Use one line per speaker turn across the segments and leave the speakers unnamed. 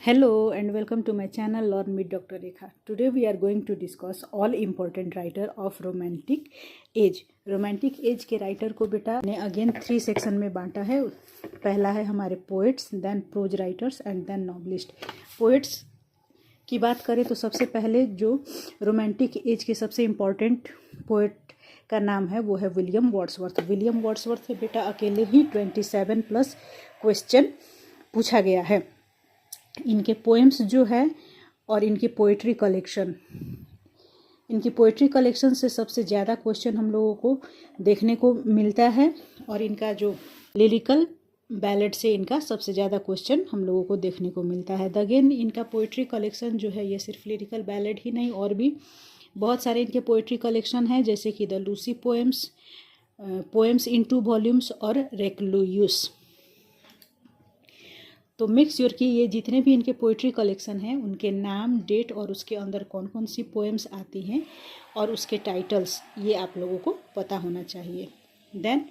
Hello and welcome to my channel Learn with Dr. Rekha. Today we are going to discuss all important writer of romantic age. Romantic as के writer को बेटा ने again 3 section में बांटा है. पहला है हमारे poets, then prose writers and then novelist. Poets की बात करें तो सबसे पहले जो रोमांटिक एज के सबसे इम्पॉर्टेंट पोएट का नाम है वो है विलियम वर्ड्सवर्थ. विलियम वर्ड्सवर्थ से बेटा अकेले ही 27+ क्वेश्चन पूछा गया है. इनके पोएम्स जो है और इनकी पोइट्री कलेक्शन से सबसे ज़्यादा क्वेश्चन हम लोगों को देखने को मिलता है. और इनका जो लिरिकल बैलेड से इनका सबसे ज़्यादा क्वेश्चन हम लोगों को देखने को मिलता है. अगेन इनका पोइट्री कलेक्शन जो है ये सिर्फ लिरिकल बैलेड ही नहीं और भी बहुत सारे इनके पोइट्री कलेक्शन हैं, जैसे कि the Lucy poems in 2 volumes और रेक्लुयूस. तो मेक श्योर कि ये जितने भी इनके पोइट्री कलेक्शन हैं उनके नाम, डेट और उसके अंदर कौन कौन सी पोएम्स आती हैं और उसके टाइटल्स ये आप लोगों को पता होना चाहिए. देन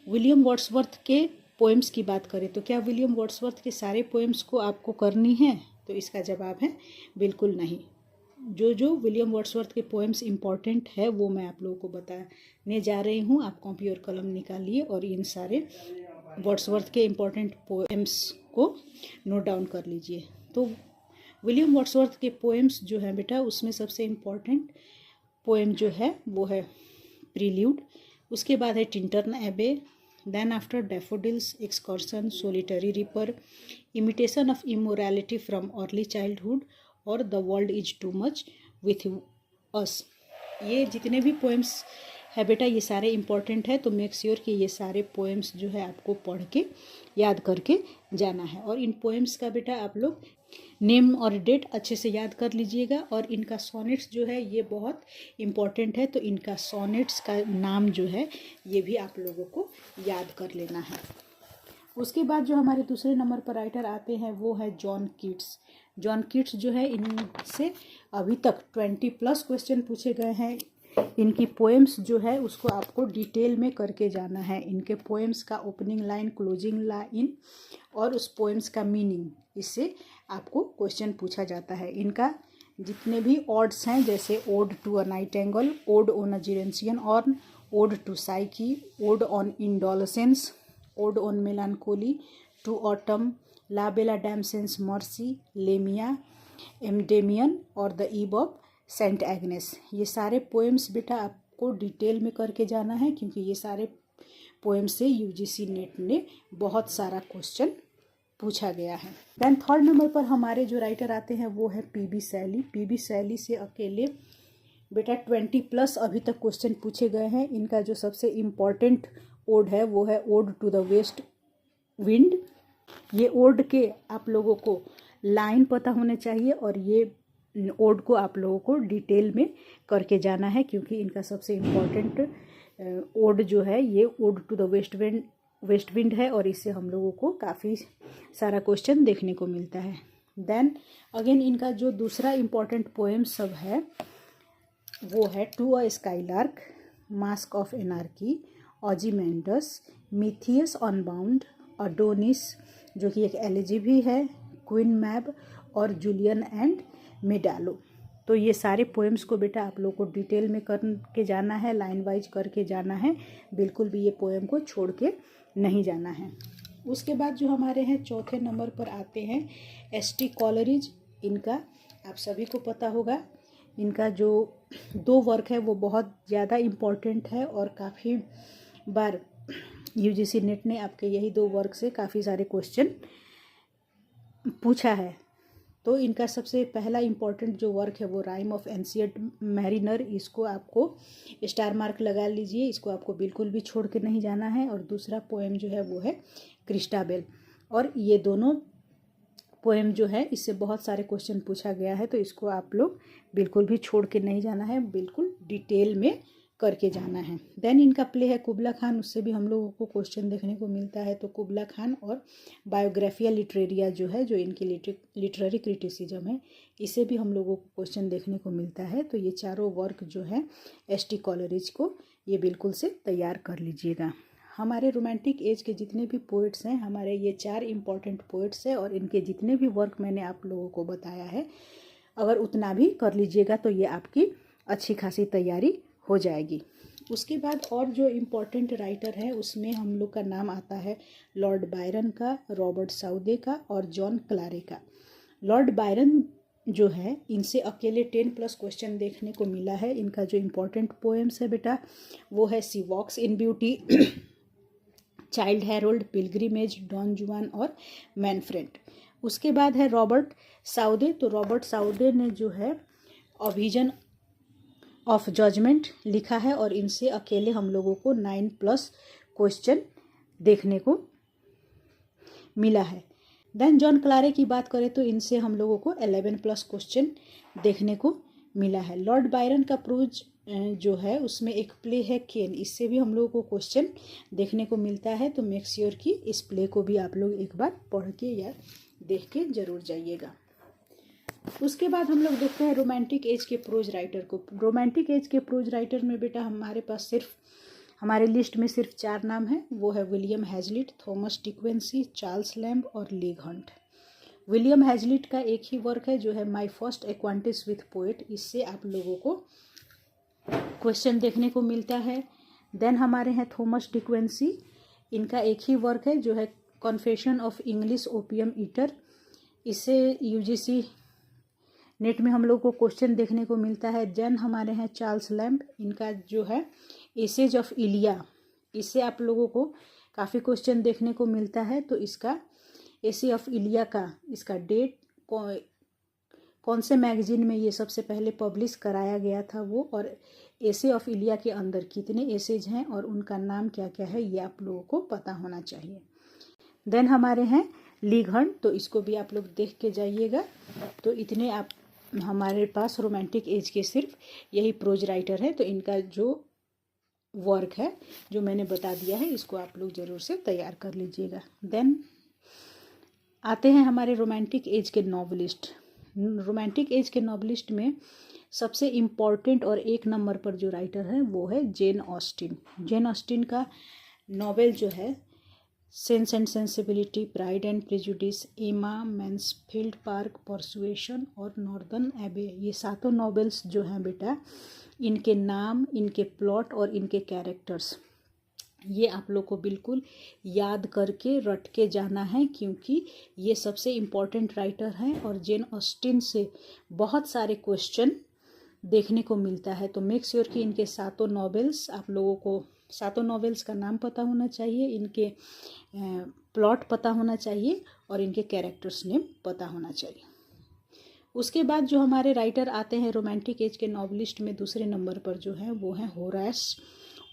विलियम वर्ड्सवर्थ के पोएम्स की बात करें तो क्या विलियम वर्ड्सवर्थ के सारे पोएम्स को आपको करनी है? तो इसका जवाब है बिल्कुल नहीं. जो विलियम वर्ड्सवर्थ के पोएम्स इम्पॉर्टेंट है वो मैं आप लोगों को बताने जा रही हूँ. आप कॉपी और कलम निकालिए और इन सारे वर्ड्सवर्थ के इम्पॉर्टेंट पोएम्स को नोट डाउन कर लीजिए. तो विलियम वर्ड्सवर्थ के पोएम्स जो है बेटा उसमें सबसे इम्पॉर्टेंट पोएम जो है वो है प्रील्यूड. उसके बाद है Tintern Abbey, then after daffodils, excursion, solitary reaper, imitation of immorality from early childhood और the world is too much with us. ये जितने भी पोएम्स है बेटा ये सारे इम्पॉर्टेंट है. तो मेक श्योर कि ये सारे पोएम्स जो है आपको पढ़ के याद करके जाना है. और इन पोएम्स का बेटा आप लोग नेम और डेट अच्छे से याद कर लीजिएगा. और इनका सोनेट्स जो है ये बहुत इम्पॉर्टेंट है, तो इनका सोनेट्स का नाम जो है ये भी आप लोगों को याद कर लेना है. उसके बाद जो हमारे दूसरे नंबर पर राइटर आते हैं वो है जॉन कीट्स. जॉन कीट्स जो है इनसे अभी तक 20+ क्वेश्चन पूछे गए हैं. इनकी पोएम्स जो है उसको आपको डिटेल में करके जाना है. इनके पोएम्स का ओपनिंग लाइन, क्लोजिंग लाइन और उस पोएम्स का मीनिंग, इससे आपको क्वेश्चन पूछा जाता है. इनका जितने भी ऑड्स हैं जैसे ode to a nightingale, ode on a Grecian urn, ode to Psyche, ode on indolence, ode on melancholy, to autumn, La Belle Dame sans Merci, Lamia, Endymion और the eve of Saint Agnes. ये सारे poems बेटा आपको detail में करके जाना है क्योंकि ये सारे पोएम से यूजीसी नेट ने बहुत सारा क्वेश्चन पूछा गया है. देन थर्ड नंबर पर हमारे जो राइटर आते हैं वो है पीबी शैली. पीबी शैली से अकेले बेटा 20+ अभी तक क्वेश्चन पूछे गए हैं. इनका जो सबसे इम्पॉर्टेंट ओड है वो है ode to the west wind. ये ओड के आप लोगों को लाइन पता होने चाहिए और ये ओड को आप लोगों को डिटेल में करके जाना है क्योंकि इनका सबसे इम्पॉर्टेंट ओड जो है ये ode to the west wind है और इससे हम लोगों को काफ़ी सारा क्वेश्चन देखने को मिलता है. देन अगेन इनका जो दूसरा इम्पॉर्टेंट पोएम सब है वो है to a skylark, mask of anarchy, Ozymandias, Prometheus unbound, Adonais जो कि एक एलिजी भी है, क्वीन मैब और जूलियन एंड मेडालो. तो ये सारे पोएम्स को बेटा आप लोग को डिटेल में करके जाना है, लाइन वाइज करके जाना है. बिल्कुल भी ये पोएम को छोड़ के नहीं जाना है. उसके बाद जो हमारे हैं चौथे नंबर पर आते हैं एस.टी. कॉलरिज. इनका आप सभी को पता होगा. इनका जो 2 वर्क है वो बहुत ज़्यादा इम्पॉर्टेंट है और काफ़ी बार यूजीसी नेट ने आपके यही 2 वर्क से काफ़ी सारे क्वेश्चन पूछा है. तो इनका सबसे पहला इम्पॉर्टेंट जो वर्क है वो राइम ऑफ एंशिएंट मैरिनर. इसको आपको स्टार मार्क लगा लीजिए, इसको आपको बिल्कुल भी छोड़ के नहीं जाना है. और दूसरा पोएम जो है वो है क्रिस्टाबेल. और ये दोनों पोएम जो है इससे बहुत सारे क्वेश्चन पूछा गया है, तो इसको आप लोग बिल्कुल भी छोड़ के नहीं जाना है, बिल्कुल डिटेल में करके जाना है. देन इनका प्ले है कुबला खान. उससे भी हम लोगों को क्वेश्चन देखने को मिलता है. तो कुबला खान और बायोग्राफिया लिटरेरिया जो है जो इनकी लिटरेरी क्रिटिसिज्म है, इसे भी हम लोगों को क्वेश्चन देखने को मिलता है. तो ये चारों वर्क जो है एस.टी. कॉलरिज को ये बिल्कुल से तैयार कर लीजिएगा. हमारे रोमांटिक एज के जितने भी पोइट्स हैं, हमारे ये 4 इम्पॉर्टेंट पोइट्स हैं और इनके जितने भी वर्क मैंने आप लोगों को बताया है, अगर उतना भी कर लीजिएगा तो ये आपकी अच्छी खासी तैयारी हो जाएगी। उसके बाद और जो इम्पोर्टेंट राइटर है उसमें हम लोग का नाम आता है लॉर्ड बायरन का, रॉबर्ट साउदे का और जॉन क्लारे का। लॉर्ड बायरन जो है, इनसे अकेले 10+ क्वेश्चन देखने को मिला है। इनका जो इम्पोर्टेंट पोएम्स है बेटा वो है she walks in beauty, Childe Harold, pilgrimage, Don Juan और मैन फ्रेंड। उसके बाद है रॉबर्ट साउदे। तो रॉबर्ट साउदे ने जो है अ विजन ऑफ जजमेंट लिखा है और इनसे अकेले हम लोगों को 9+ क्वेश्चन देखने को मिला है। देन जॉन क्लारे की बात करें तो इनसे हम लोगों को 11+ क्वेश्चन देखने को मिला है। लॉर्ड बायरन का प्रोज जो है उसमें एक प्ले है केन, इससे भी हम लोगों को क्वेश्चन देखने को मिलता है। तो मेक श्योर कि इस प्ले को भी आप लोग एक बार पढ़ के या देख के जरूर जाइएगा। उसके बाद हम लोग देखते हैं रोमांटिक एज के प्रोज राइटर को। रोमांटिक एज के प्रोज राइटर में बेटा हमारे पास सिर्फ हमारे लिस्ट में सिर्फ 4 नाम हैं। वो है William Hazlitt, Thomas De Quincey, Charles Lamb और लीग हंट। विलियम हैजलिट का एक ही वर्क है जो है my first acquaintance with poet, इससे आप लोगों को क्वेश्चन देखने को मिलता है। देन हमारे हैं थॉमस डिक्वेंसी, इनका एक ही वर्क है जो है confession of English opium eater, इससे यूजीसी नेट में हम लोग को क्वेश्चन देखने को मिलता है। देन हमारे हैं चार्ल्स लैम्ब, इनका जो है एसेज ऑफ इलिया, इससे आप लोगों को काफ़ी क्वेश्चन देखने को मिलता है। तो इसका एसे ऑफ इलिया का इसका डेट कौन से मैगजीन में ये सबसे पहले पब्लिश कराया गया था वो, और एसे ऑफ इलिया के अंदर कितने एसेज हैं और उनका नाम क्या क्या है ये आप लोगों को पता होना चाहिए। देन हमारे हैं लीग हंट, तो इसको भी आप लोग देख के जाइएगा। तो इतने आप हमारे पास रोमांटिक एज के सिर्फ यही प्रोज राइटर है। तो इनका जो वर्क है जो मैंने बता दिया है इसको आप लोग ज़रूर से तैयार कर लीजिएगा। देन आते हैं हमारे रोमांटिक एज के नॉवलिस्ट। रोमांटिक एज के नॉवलिस्ट में सबसे इम्पॉर्टेंट और 1 नंबर पर जो राइटर है वो है जेन ऑस्टिन। जेन ऑस्टिन का नॉवेल जो है sense and sensibility, pride and prejudice, एमा, मैन्सफील्ड पार्क, परसुएशन और नॉर्दर्न एबे, ये 7 नॉवेल्स जो हैं बेटा, इनके नाम, इनके प्लॉट और इनके कैरेक्टर्स ये आप लोग को बिल्कुल याद करके रट के जाना है, क्योंकि ये सबसे इम्पॉर्टेंट राइटर हैं और जेन ऑस्टिन से बहुत सारे क्वेश्चन देखने को मिलता है। तो मेक श्योर कि इनके 7 नॉवेल्स आप लोगों को 7 नॉवेल्स का नाम पता होना चाहिए, इनके प्लॉट पता होना चाहिए और इनके कैरेक्टर्स नेम पता होना चाहिए। उसके बाद जो हमारे राइटर आते हैं रोमांटिक एज के नॉवलिस्ट में दूसरे नंबर पर जो हैं वो हैं होरास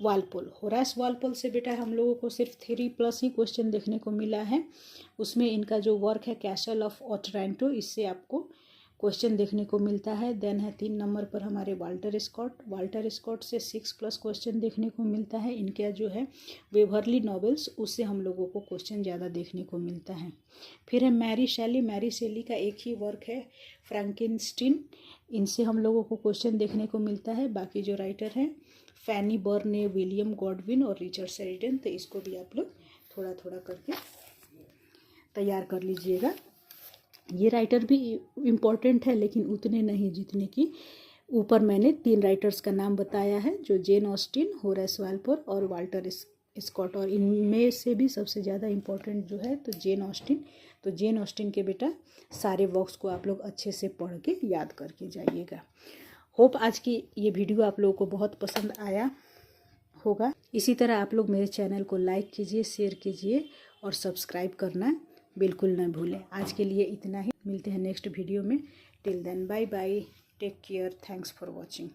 वाल्पोल। होरास वाल्पोल से बेटा हम लोगों को सिर्फ 3+ ही क्वेश्चन देखने को मिला है। उसमें इनका जो वर्क है कैसल ऑफ ओटरैंटो, इससे आपको क्वेश्चन देखने को मिलता है। देन है 3 नंबर पर हमारे वाल्टर स्कॉट। वाल्टर स्कॉट से 6+ क्वेश्चन देखने को मिलता है। इनका जो है वेवरली नॉवेल्स, उससे हम लोगों को क्वेश्चन ज़्यादा देखने को मिलता है। फिर है मैरी शैली। मैरी शैली का एक ही वर्क है फ्रैंकेनस्टीन, इनसे हम लोगों को क्वेश्चन देखने को मिलता है। बाकी जो राइटर हैं फैनी बर्ने, विलियम गॉडविन और रिचर्ड शेरिडन, तो इसको भी आप लोग थोड़ा थोड़ा करके तैयार कर लीजिएगा। ये राइटर भी इम्पॉर्टेंट है लेकिन उतने नहीं जितने कि ऊपर मैंने 3 राइटर्स का नाम बताया है, जो जेन ऑस्टिन, होरास वाल्पोल और वाल्टर स्कॉट, और इनमें से भी सबसे ज़्यादा इम्पॉर्टेंट जो है तो जेन ऑस्टिन। तो जेन ऑस्टिन के बेटा सारे वर्क्स को आप लोग अच्छे से पढ़ के याद करके जाइएगा। होप आज की ये वीडियो आप लोगों को बहुत पसंद आया होगा। इसी तरह आप लोग मेरे चैनल को लाइक कीजिए, शेयर कीजिए और सब्सक्राइब करना बिल्कुल न भूलें। आज के लिए इतना ही, मिलते हैं नेक्स्ट वीडियो में। Till then bye bye, take care, thanks for watching.